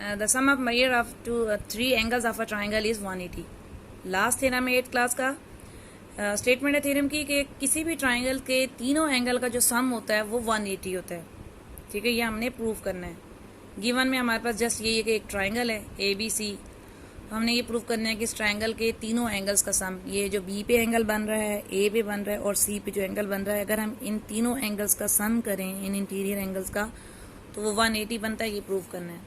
The sum of measure of three angles of a triangle is 180। Last theorem है 8th class का statement है theorem की कि किसी भी ट्राइंगल के तीनों एंगल का जो सम होता है वो 180 होता है। ठीक है, ये हमने प्रूव करना है। गिवन में हमारे पास जस्ट ये है कि एक ट्राइंगल है ABC, हमने ये प्रूव करना है कि इस ट्राइंगल के तीनों एंगल्स का सम, ये जो B पे एंगल बन रहा है, A पे बन रहा है और C पे जो एंगल बन रहा है, अगर हम इन तीनों एंगल्स का सम करें, इन इंटीरियर एंगल्स का, तो वो 180 बनता है। ये प्रूव करना है।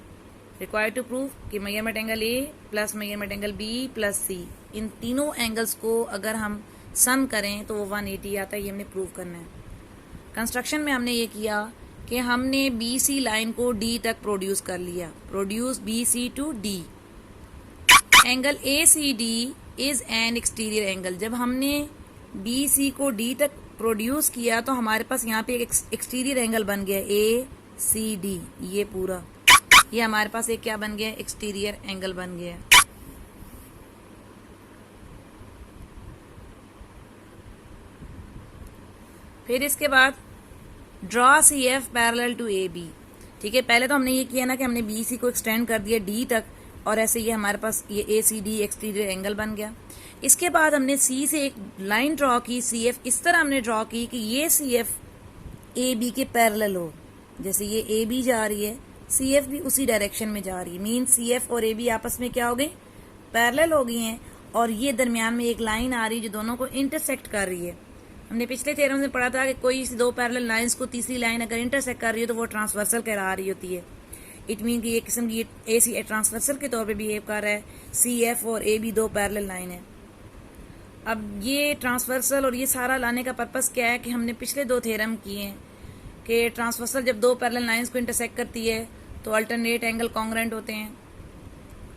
रिक्वायर्ड टू प्रूव कि measurement angle A plus measurement angle B plus C, इन तीनों एंगल्स को अगर हम सम करें तो वो 180 आता है। ये हमने प्रूव करना है। कंस्ट्रक्शन में हमने ये किया कि हमने BC लाइन को D तक प्रोड्यूस कर लिया, produce BC to D। Angle ACD is an exterior angle. जब हमने BC को D तक प्रोड्यूस किया तो हमारे पास यहाँ पे एक एक्सटीरियर एंगल बन गया ACD। ये पूरा ये हमारे पास एक क्या बन गया, एक्सटीरियर एंगल बन गया। फिर इसके बाद draw CF parallel to AB। ठीक है, पहले तो हमने ये किया ना कि हमने BC को एक्सटेंड कर दिया D तक और ऐसे ये हमारे पास ये ACD एक्सटीरियर एंगल बन गया। इसके बाद हमने C से एक लाइन ड्रॉ की, CF इस तरह हमने ड्रॉ की कि ये CF AB के पैरेलल हो। जैसे ये AB जा रही है, CF भी उसी डायरेक्शन में जा रही है। मीन CF और AB आपस में क्या हो गई, पैरेलल हो गई हैं और ये दरमियान में एक लाइन आ रही है जो दोनों को इंटरसेक्ट कर रही है। हमने पिछले थ्योरम में पढ़ा था कि कोई दो पैरेलल लाइंस को तीसरी लाइन अगर इंटरसेक्ट कर रही है तो वो ट्रांसवर्सल कहला रही होती है। इट मीन कि ये किस्म की AC ट्रांसवर्सल के तौर पे बिहेव कर रहा है। CF और AB दो पैरेलल लाइन है। अब ये ट्रांसवर्सल और ये सारा लाने का पर्पस क्या है कि हमने पिछले दो थ्योरम किए हैं कि ट्रांसवर्सल जब दो पैरेलल लाइंस को इंटरसेक्ट करती है तो अल्टरनेट एंगल कॉन्ग्रुएंट होते हैं,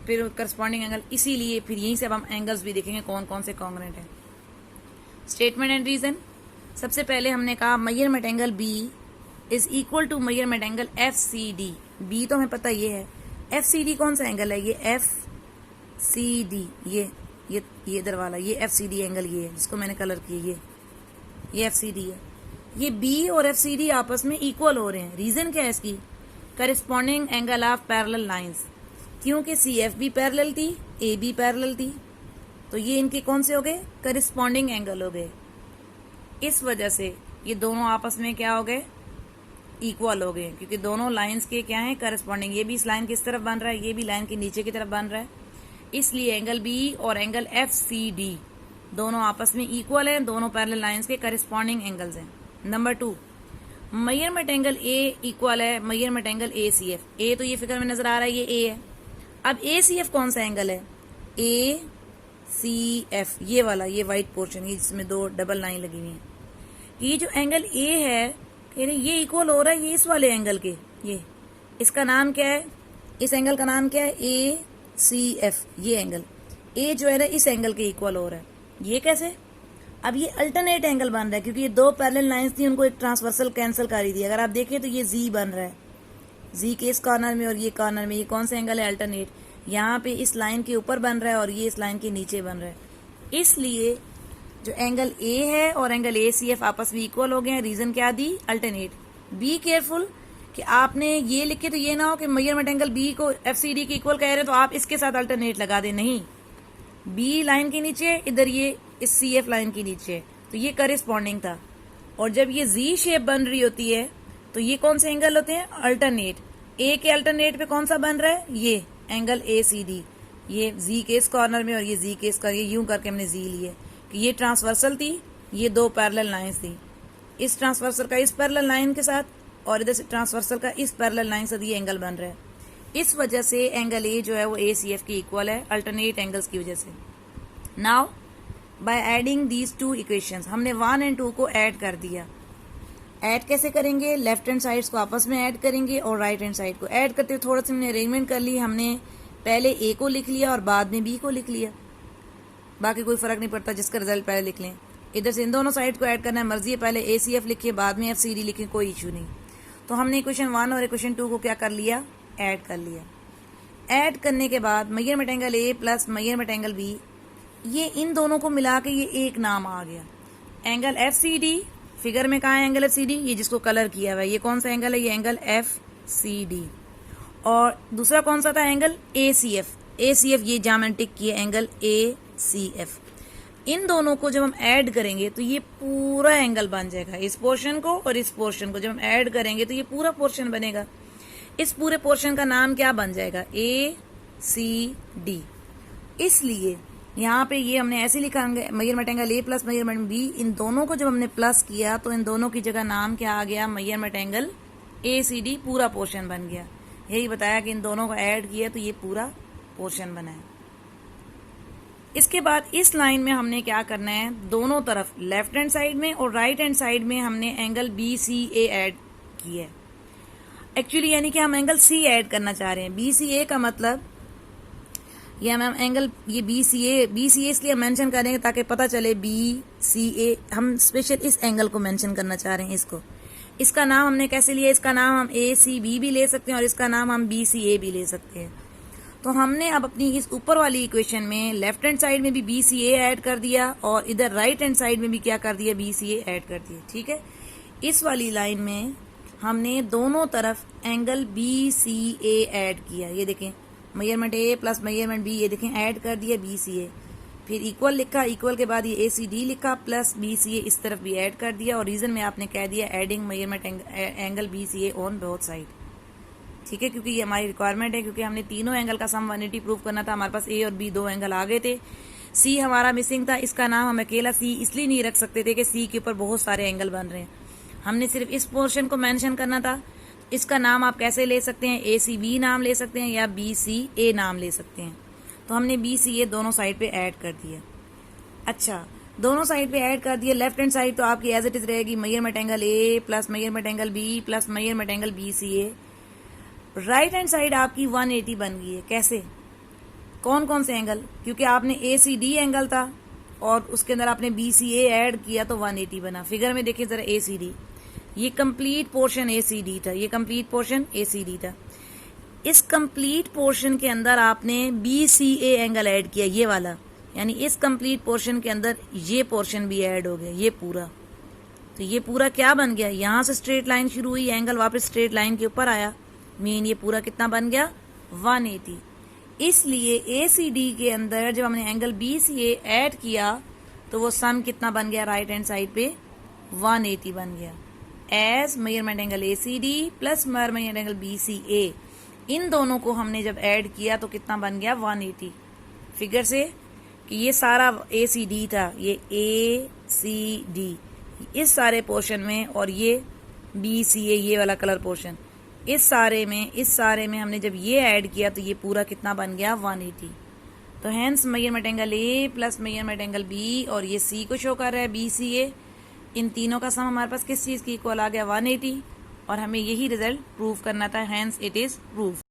फिर करस्पॉन्डिंग एंगल। इसीलिए फिर यहीं से अब हम एंगल्स भी देखेंगे कौन कौन से कॉन्ग्रुएंट हैं। Statement and reason. सबसे पहले हमने कहा measurement angle B is equal to measurement angle FCD। B तो हमें पता ये है, FCD कौन सा एंगल है, ये FCD, ये इधर वाला, ये FCD एंगल ये है जिसको मैंने कलर किया, ये FCD है। ये B और FCD आपस में इक्वल हो रहे हैं। रीजन क्या है इसकी, corresponding angle of parallel lines. क्योंकि CF भी पैरेलल थी, AB पैरेलल थी, तो ये इनके कौन से हो गए, करिस्पॉन्डिंग एंगल हो गए। इस वजह से ये दोनों आपस में क्या हो गए, इक्वल हो गए, क्योंकि दोनों लाइंस के क्या है, करस्पॉन्डिंग। ये भी इस लाइन की इस तरफ बन रहा है, ये भी लाइन के नीचे की तरफ बन रहा है। इसलिए एंगल B और एंगल FCD दोनों आपस में इक्वल है, दोनों पैरेलल लाइंस के करस्पॉन्डिंग एंगल्स हैं। Number 2, measurement angle A equal है मेजरमेंट एंगल ACF। A तो ये फिगर में नजर आ रहा है, ये A है। अब ACF कौन सा एंगल है, ACF ये वाला, ये व्हाइट पोर्शन, ये जिसमें दो डबल लाइन लगी हुई है। ये जो एंगल A है ये इक्वल हो रहा है ये इस वाले एंगल के, ये इसका नाम क्या है, इस एंगल का नाम क्या है, ACF। ये एंगल A जो है ना इस एंगल के इक्वल हो रहा है। ये कैसे, अब ये अल्टरनेट एंगल बन रहा है क्योंकि ये दो पैरेलल लाइंस थी, उनको एक ट्रांसवर्सल कैंसिल कर दी। अगर आप देखें तो ये Z बन रहा है, Z के इस कॉर्नर में और ये कॉर्नर में। ये कौन सा एंगल है, अल्टरनेट। यहाँ पे इस लाइन के ऊपर बन रहा है और ये इस लाइन के नीचे बन रहा है। इसलिए जो एंगल A है और एंगल ACF आपस में इक्वल हो गए हैं। रीजन क्या दी, अल्टरनेट। बी केयरफुल कि आपने ये लिखे तो ये ना हो कि मेजरमेंट एंगल B को FCD के इक्वल कह रहे तो आप इसके साथ अल्टरनेट लगा दें। नहीं, B लाइन के नीचे, इधर ये इस CF लाइन के नीचे, तो ये करिस्पॉन्डिंग था। और जब ये Z शेप बन रही होती है तो ये कौन से एंगल होते हैं, अल्टरनेट। A के अल्टरनेट पे कौन सा बन रहा है, ये एंगल ACD। ये Z के इस कॉर्नर में और ये Z के इस कॉर्नर, ये यूं करके हमने Z लिए कि ये ट्रांसवर्सल थी, ये दो पैरेलल लाइंस थी। इस ट्रांसवर्सल का इस पैरेलल लाइन के साथ और इधर से ट्रांसवर्सल का इस पैरेलल लाइन से ये एंगल बन रहा है। इस वजह से एंगल A जो है वो ACF की इक्वल है, अल्टरनेट एंगल्स की वजह से। Now by adding these two equations, हमने 1 और 2 को ऐड कर दिया। ऐड कैसे करेंगे, लेफ्ट हैंड साइड्स को आपस में ऐड करेंगे और राइट हैंड साइड को ऐड करते हुए थोड़ा सा हमने अरेंजमेंट कर ली। हमने पहले A को लिख लिया और बाद में B को लिख लिया, बाकी कोई फर्क नहीं पड़ता, जिसका रिजल्ट पहले लिख लें। इधर से इन दोनों साइड को ऐड करना है, मर्जी है, पहले ACF लिखिए बाद में FCD लिखें, कोई इशू नहीं। तो हमने इक्वेशन 1 और इक्वेशन 2 को क्या कर लिया, ऐड कर लिया। ऐड करने के बाद measurement angle A plus measurement angle B, ये इन दोनों को मिला के ये एक नाम आ गया, एंगल FCD। फिगर में कहाँ है एंगल FCD, ये जिसको कलर किया हुआ है, ये कौन सा एंगल है, ये एंगल FCD। और दूसरा कौन सा था एंगल ACF। ACF ये जहां मैंने टिक किया एंगल ACF। इन दोनों को जब हम ऐड करेंगे तो ये पूरा एंगल बन जाएगा, इस पोर्शन को और इस पोर्शन को जब हम ऐड करेंगे तो ये पूरा पोर्शन बनेगा। इस पूरे पोर्शन का नाम क्या बन जाएगा, ACD। इसलिए यहाँ पे ये हमने ऐसे लिखा measurement angle A plus measurement B, इन दोनों को जब हमने प्लस किया तो इन दोनों की जगह नाम क्या आ गया, मेजरमेंट एंगल ACD, पूरा पोर्शन बन गया। यही बताया कि इन दोनों को ऐड किया तो ये पूरा पोर्शन बना है। इसके बाद इस लाइन में हमने क्या करना है, दोनों तरफ लेफ्ट हैंड साइड में और राइट हैंड साइड में हमने एंगल BCA ऐड किया है। एक्चुअली यानी कि हम एंगल C ऐड करना चाह रहे हैं। BCA का मतलब ये हम एंगल ये BCA इसलिए मेंशन करेंगे ताकि पता चले BCA, हम स्पेशल इस एंगल को मेंशन करना चाह रहे हैं। इसका नाम हमने कैसे लिया, इसका नाम हम ACB भी ले सकते हैं और इसका नाम हम BCA भी ले सकते हैं। तो हमने अब अपनी इस ऊपर वाली इक्वेशन में लेफ्ट हैंड साइड में भी BCA ऐड कर दिया और इधर राइट हैंड साइड में भी क्या कर दिया, BCA ऐड कर दिया। ठीक है, इस वाली लाइन में हमने दोनों तरफ एंगल BCA ऐड किया। ये देखें measurement A plus measurement B, ये देखें ऐड कर दिया BCA। फिर इक्वल लिखा, इक्वल के बाद ये ACD लिखा प्लस BCA इस तरफ भी ऐड कर दिया और रीजन में आपने कह दिया adding measurement angle BCA on both side. ठीक है, क्योंकि ये हमारी रिक्वायरमेंट है, क्योंकि हमने तीनों एंगल का सम 180 प्रूव करना था। हमारे पास A और B दो एंगल आ गए थे। C हमारा मिसिंग था, इसका नाम हम अकेला C इसलिए नहीं रख सकते थे कि C के ऊपर बहुत सारे एंगल बन रहे हैं। हमने सिर्फ इस पोर्शन को मेंशन करना था। इसका नाम आप कैसे ले सकते हैं, ACB नाम ले सकते हैं या BCA नाम ले सकते हैं। तो हमने BCA दोनों साइड पे ऐड कर दिया। अच्छा, दोनों साइड पे ऐड कर दिया। लेफ्ट हैंड साइड तो आपकी एज इट इज रहेगी measurement angle A plus measurement angle B plus measurement angle BCA। Right hand side आपकी 180 बन गई है। कैसे, कौन कौन से एंगल, क्योंकि आपने ACD एंगल था और उसके अंदर आपने BCA ऐड किया तो 180 बना। फिगर में देखिए जरा ACD, ये कंप्लीट पोर्शन ACD था, ये कंप्लीट पोर्शन ACD था। इस कंप्लीट पोर्शन के अंदर आपने BCA एंगल ऐड किया, ये वाला, यानी इस कंप्लीट पोर्शन के अंदर ये पोर्शन भी ऐड हो गया, ये पूरा। तो ये पूरा क्या बन गया, यहां से स्ट्रेट लाइन शुरू हुई, एंगल वापस स्ट्रेट लाइन के ऊपर आया, मीन ये पूरा कितना बन गया, 180। इसलिए ACD के अंदर जब हमने एंगल BCA ऐड किया तो वो सम कितना बन गया, राइट हैंड साइड पे 180 बन गया। As measurement angle ACD plus measurement angle BCA, इन दोनों को हमने जब ऐड किया तो कितना बन गया, 180। फिगर से कि ये सारा ACD था, ये ACD इस सारे पोर्शन में और ये BCA ये वाला कलर पोर्शन, इस सारे में हमने जब ये ऐड किया तो ये पूरा कितना बन गया, 180। तो hence measurement angle A plus measurement angle B और ये C को शो कर रहा है BCA, इन तीनों का सम हमारे पास किस चीज की इक्वल आ गया, 180, और हमें यही रिजल्ट प्रूव करना था। Hence it is prove.